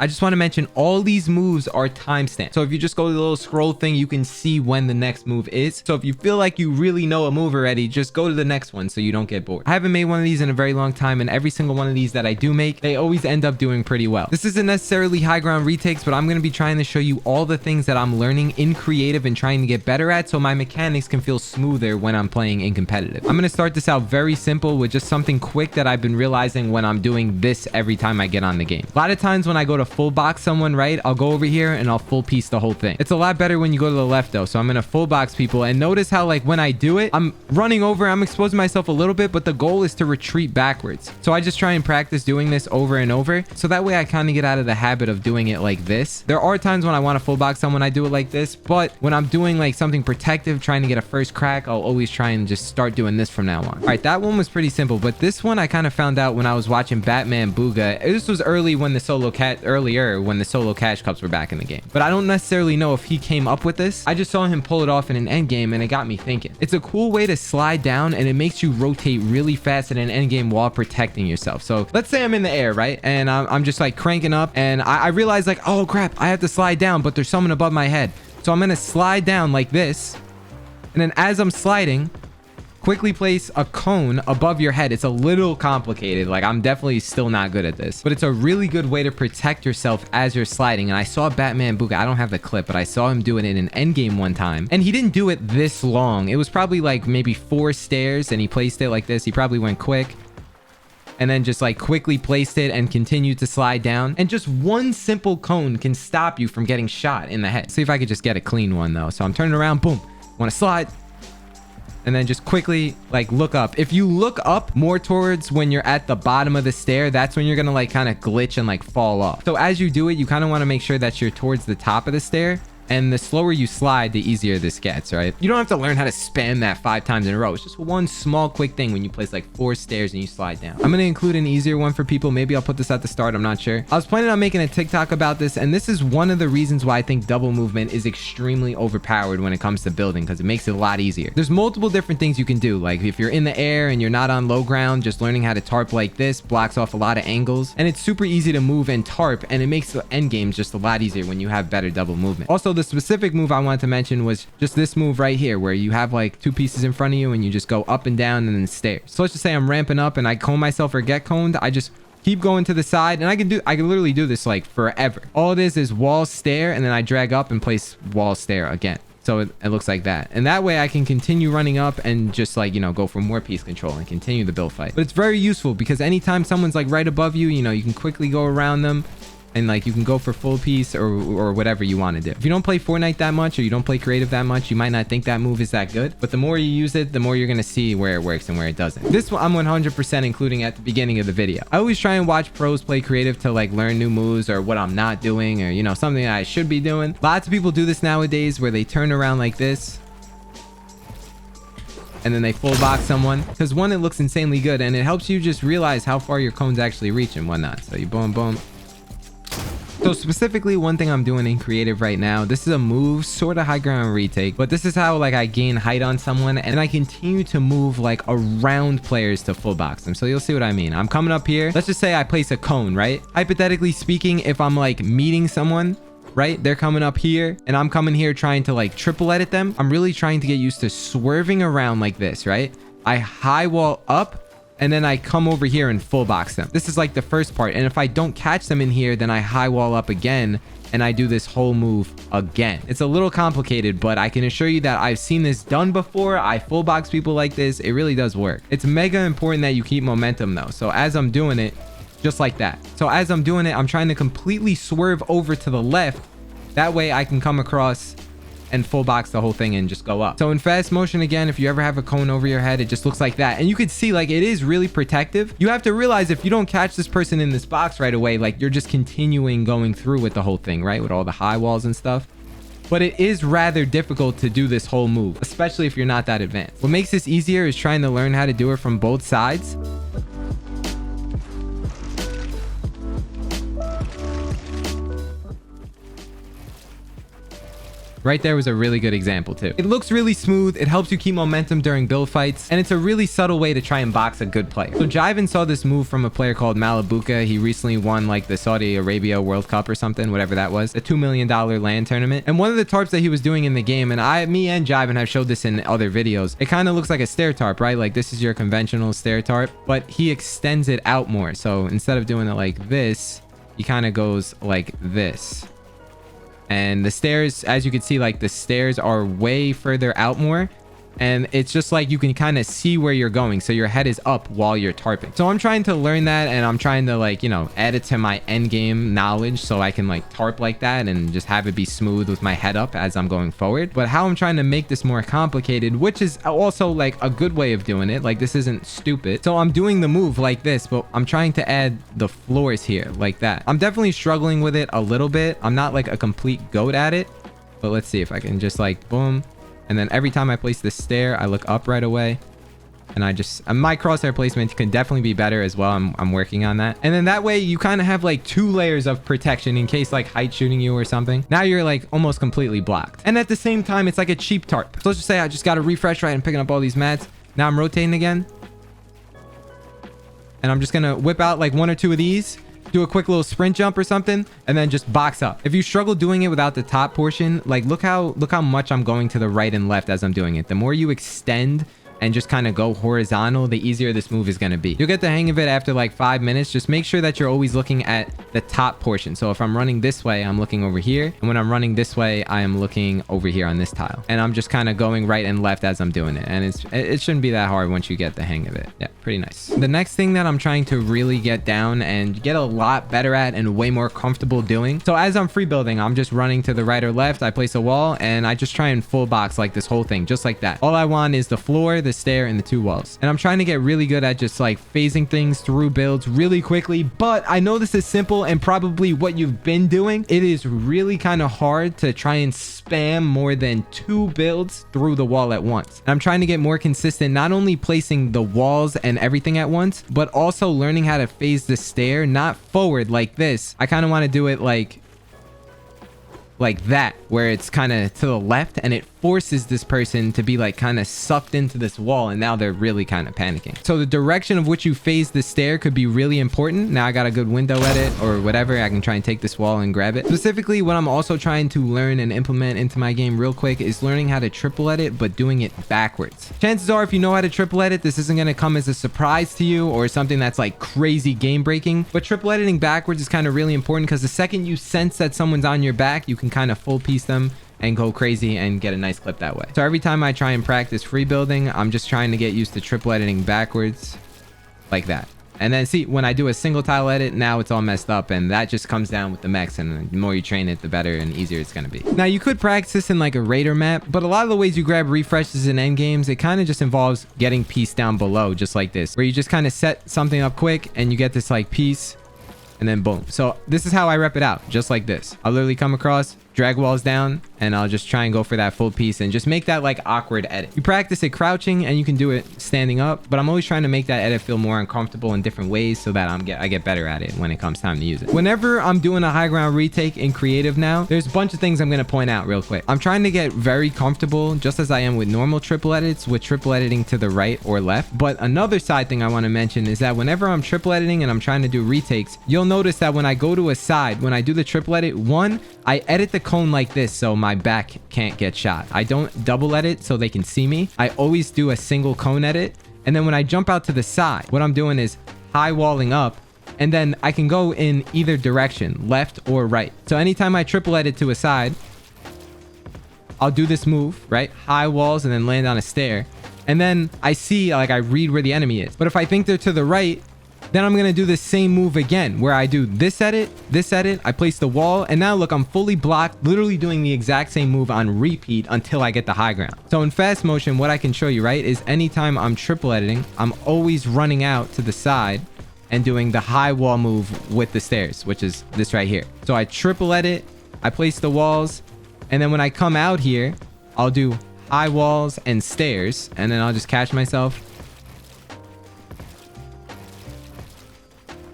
I just want to mention all these moves are timestamped. So if you just go to the little scroll thing, you can see when the next move is. So if you feel like you really know a move already, just go to the next one so you don't get bored. I haven't made one of these in a very long time, and every single one of these that I do make, they always end up doing pretty well. This isn't necessarily high ground retakes, but I'm going to be trying to show you all the things that I'm learning in creative and trying to get better at so my mechanics can feel smoother when I'm playing in competitive. I'm going to start this out very simple with just something quick that I've been realizing when I'm doing this every time I get on the game. A lot of times when I go to full box someone, right, I'll go over here and I'll full piece the whole thing. It's a lot better when you go to the left though. So I'm going to full box people, and notice how like when I do it, I'm running over, I'm exposing myself a little bit, but the goal is to retreat backwards. So I just try and practice doing this over and over. So that way I kind of get out of the habit of doing it like this. There are times when I want to full box someone, I do it like this, but when I'm doing like something protective, trying to get a first crack, I'll always try and just start doing this from now on. All right, that one was pretty simple, but this one I kind of found out when I was watching Batman Booga. This was earlier when the solo cash cups were back in the game, but I don't necessarily know if he came up with this. I just saw him pull it off in an end game, and it got me thinking. It's a cool way to slide down, and it makes you rotate really fast in an end game while protecting yourself. So let's say I'm in the air, right, and I'm just like cranking up, and I realize like, oh crap, I have to slide down, but there's someone above my head. So I'm gonna slide down like this, and then as I'm sliding, quickly place a cone above your head. It's a little complicated. Like, I'm definitely still not good at this, but it's a really good way to protect yourself as you're sliding. And I saw Batman Booga, I don't have the clip, but I saw him doing it in an endgame one time, and he didn't do it this long. It was probably like maybe 4 stairs, and he placed it like this. He probably went quick and then just like quickly placed it and continued to slide down. And just one simple cone can stop you from getting shot in the head. See if I could just get a clean one though. So I'm turning around, boom, want to slide, and then just quickly like look up. If you look up more towards when you're at the bottom of the stair, that's when you're gonna like kind of glitch and like fall off. So as you do it, you kind of want to make sure that you're towards the top of the stair, and the slower you slide, the easier this gets, right? You don't have to learn how to spam that 5 times in a row. It's just one small quick thing when you place like 4 stairs and you slide down. I'm gonna include an easier one for people. Maybe I'll put this at the start, I'm not sure. I was planning on making a TikTok about this, and this is one of the reasons why I think double movement is extremely overpowered when it comes to building, because it makes it a lot easier. There's multiple different things you can do. Like if you're in the air and you're not on low ground, just learning how to tarp like this blocks off a lot of angles, and it's super easy to move and tarp, and it makes the end games just a lot easier when you have better double movement. Also, the specific move I wanted to mention was just this move right here, where you have like 2 pieces in front of you and you just go up and down and then stairs. So let's just say I'm ramping up and I cone myself or get coned. I just keep going to the side, and I can literally do this like forever. All it is wall stair, and then I drag up and place wall stair again. So it looks like that. And that way I can continue running up and just like, you know, go for more piece control and continue the build fight. But it's very useful because anytime someone's like right above you, you know, you can quickly go around them, and like you can go for full piece or whatever you want to do. If you don't play Fortnite that much, or you don't play creative that much, you might not think that move is that good, but the more you use it, the more you're going to see where it works and where it doesn't. This one I'm 100% including at the beginning of the video. I always try and watch pros play creative to like learn new moves or what I'm not doing, or, you know, something that I should be doing. Lots of people do this nowadays where they turn around like this and then they full box someone, because one, it looks insanely good, and it helps you just realize how far your cones actually reach and whatnot. So you boom, boom. So specifically, one thing I'm doing in creative right now, this is a move, sort of high ground retake, but this is how like I gain height on someone, and I continue to move like around players to full box them. So you'll see what I mean. I'm coming up here. Let's just say I place a cone, right? Hypothetically speaking, if I'm like meeting someone, right, they're coming up here and I'm coming here trying to like triple edit them, I'm really trying to get used to swerving around like this, right? I high wall up, and then I come over here and full box them. This is like the first part. And if I don't catch them in here, then I high wall up again and I do this whole move again. It's a little complicated, but I can assure you that I've seen this done before. I full box people like this. It really does work. It's mega important that you keep momentum though. So as I'm doing it, just like that. So as I'm doing it, I'm trying to completely swerve over to the left. That way I can come across and full box the whole thing and just go up. So in fast motion, again, if you ever have a cone over your head, it just looks like that. And you could see like it is really protective. You have to realize if you don't catch this person in this box right away, like you're just continuing going through with the whole thing, right? With all the high walls and stuff. But it is rather difficult to do this whole move, especially if you're not that advanced. What makes this easier is trying to learn how to do it from both sides. Right there was a really good example too. It looks really smooth. It helps you keep momentum during build fights, and it's a really subtle way to try and box a good player. So Jiven saw this move from a player called Malabuka. He recently won like the Saudi Arabia World Cup or something, whatever that was, a $2 million land tournament. And one of the tarps that he was doing in the game, and me and Jiven have showed this in other videos, it kind of looks like a stair tarp, right? Like this is your conventional stair tarp, but he extends it out more. So instead of doing it like this, he kind of goes like this. And the stairs, as you can see, like the stairs are way further out more. And it's just like you can kind of see where you're going. So your head is up while you're tarping. So I'm trying to learn that, and I'm trying to like, you know, add it to my end game knowledge so I can like tarp like that and just have it be smooth with my head up as I'm going forward. But how I'm trying to make this more complicated, which is also like a good way of doing it. Like this isn't stupid. So I'm doing the move like this, but I'm trying to add the floors here like that. I'm definitely struggling with it a little bit. I'm not like a complete goat at it, but let's see if I can just like boom. And then every time I place the stair, I look up right away. And my crosshair placement can definitely be better as well. I'm working on that. And then that way you kind of have like 2 layers of protection in case like height shooting you or something. Now you're like almost completely blocked. And at the same time, it's like a cheap tarp. So let's just say I just got to refresh right and picking up all these mats. Now I'm rotating again. And I'm just going to whip out like 1 or 2 of these. Do a quick little sprint jump or something, and then just box up. If you struggle doing it without the top portion, like look how much I'm going to the right and left as I'm doing it. The more you extend and just kind of go horizontal, the easier this move is going to be. You'll get the hang of it after like 5 minutes. Just make sure that you're always looking at the top portion. So if I'm running this way, I'm looking over here. And when I'm running this way, I am looking over here on this tile. And I'm just kind of going right and left as I'm doing it. And it shouldn't be that hard once you get the hang of it. Yeah, pretty nice. The next thing that I'm trying to really get down and get a lot better at and way more comfortable doing. So as I'm free building, I'm just running to the right or left. I place a wall and I just try and full box like this whole thing, just like that. All I want is the floor, the stair, and the 2 walls. And I'm trying to get really good at just like phasing things through builds really quickly. But I know this is simple and probably what you've been doing. It is really kind of hard to try and spam more than 2 builds through the wall at once. And I'm trying to get more consistent, not only placing the walls and everything at once, but also learning how to phase the stair, not forward like this. I kind of want to do it like that, where it's kind of to the left and it forces this person to be like kind of sucked into this wall, and now they're really kind of panicking. So the direction of which you phase the stair could be really important. Now I got a good window edit or whatever. I can try and take this wall and grab it. Specifically, what I'm also trying to learn and implement into my game real quick is learning how to triple edit, but doing it backwards. Chances are, if you know how to triple edit, this isn't going to come as a surprise to you or something that's like crazy game breaking. But triple editing backwards is kind of really important because the second you sense that someone's on your back, you can kind of full piece them and go crazy and get a nice clip that way. So every time I try and practice free building, I'm just trying to get used to triple editing backwards like that. And then see, when I do a single tile edit, now it's all messed up, and that just comes down with the mechs, and the more you train it, the better and easier it's going to be. Now you could practice this in like a raider map, but a lot of the ways you grab refreshes in end games, it kind of just involves getting piece down below, just like this, where you just kind of set something up quick and you get this like piece and then boom. So this is how I rep it out, just like this. I'll literally come across, drag walls down, and I'll just try and go for that full piece and just make that like awkward edit. You practice it crouching and you can do it standing up, but I'm always trying to make that edit feel more uncomfortable in different ways so that I get better at it when it comes time to use it. Whenever I'm doing a high ground retake in creative now, there's a bunch of things I'm going to point out real quick. I'm trying to get very comfortable, just as I am with normal triple edits, with triple editing to the right or left. But another side thing I want to mention is that whenever I'm triple editing and I'm trying to do retakes, you'll notice that when I go to a side, when I do the triple edit, I edit the cone like this so my back can't get shot. I don't double edit so they can see me. I always do a single cone edit. And then when I jump out to the side, what I'm doing is high walling up, and then I can go in either direction, left or right. So anytime I triple edit to a side, I'll do this move, right? High walls and then land on a stair. And then I see, like, I read where the enemy is. But if I think they're to the right, then I'm going to do the same move again, where I do this edit, I place the wall, and now look, I'm fully blocked, literally doing the exact same move on repeat until I get the high ground. So in fast motion, what I can show you, right, is anytime I'm triple editing, I'm always running out to the side and doing the high wall move with the stairs, which is this right here. So I triple edit, I place the walls, and then when I come out here, I'll do high walls and stairs, and then I'll just catch myself.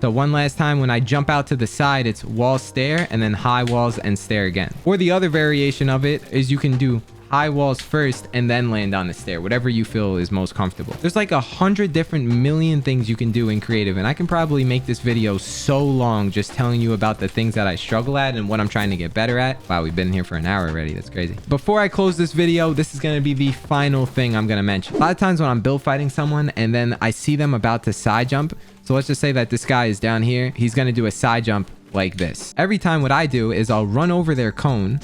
So one last time, when I jump out to the side, it's wall stair and then high walls and stair again. Or the other variation of it is you can do high walls first and then land on the stair, whatever you feel is most comfortable. There's like 100 different million things you can do in creative, and I can probably make this video so long just telling you about the things that I struggle at and what I'm trying to get better at. Wow, we've been here for an hour already. That's crazy. Before I close this video, this is going to be the final thing I'm going to mention. A lot of times when I'm build fighting someone and then I see them about to side jump, so let's just say that this guy is down here, he's going to do a side jump like this. Every time what I do is I'll run over their cone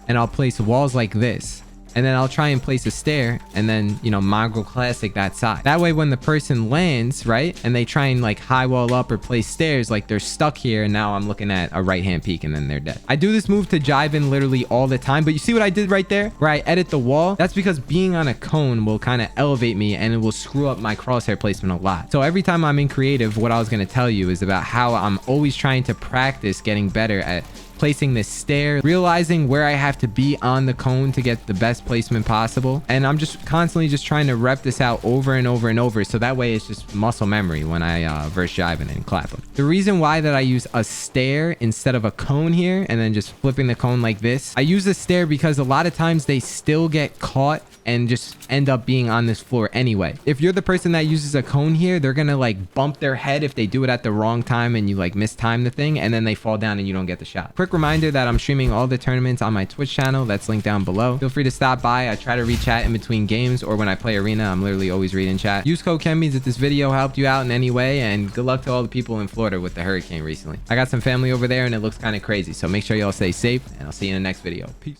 and I'll place walls like this. And then I'll try and place a stair and then, you know, Mongrel Classic that side. That way, when the person lands, right, and they try and like high wall up or place stairs, like they're stuck here. And now I'm looking at a right hand peek and then they're dead. I do this move to jive in literally all the time. But you see what I did right there where I edit the wall? That's because being on a cone will kind of elevate me and it will screw up my crosshair placement a lot. So every time I'm in creative, what I was going to tell you is about how I'm always trying to practice getting better at placing this stair, realizing where I have to be on the cone to get the best placement possible. And I'm just constantly just trying to rep this out over and over and over. So that way it's just muscle memory when I verse jiving and clap them. The reason why that I use a stair instead of a cone here and then just flipping the cone like this, I use a stair because a lot of times they still get caught and just end up being on this floor anyway. If you're the person that uses a cone here, they're gonna like bump their head if they do it at the wrong time and you like mistime the thing and then they fall down and you don't get the shot. Quick reminder that I'm streaming all the tournaments on my Twitch channel. That's linked down below. Feel free to stop by. I try to read chat in between games, or when I play arena, I'm literally always reading chat. Use code KenBeans if this video helped you out in any way, and good luck to all the people in Florida with the hurricane recently. I got some family over there and it looks kind of crazy, so make sure y'all stay safe and I'll see you in the next video. Peace.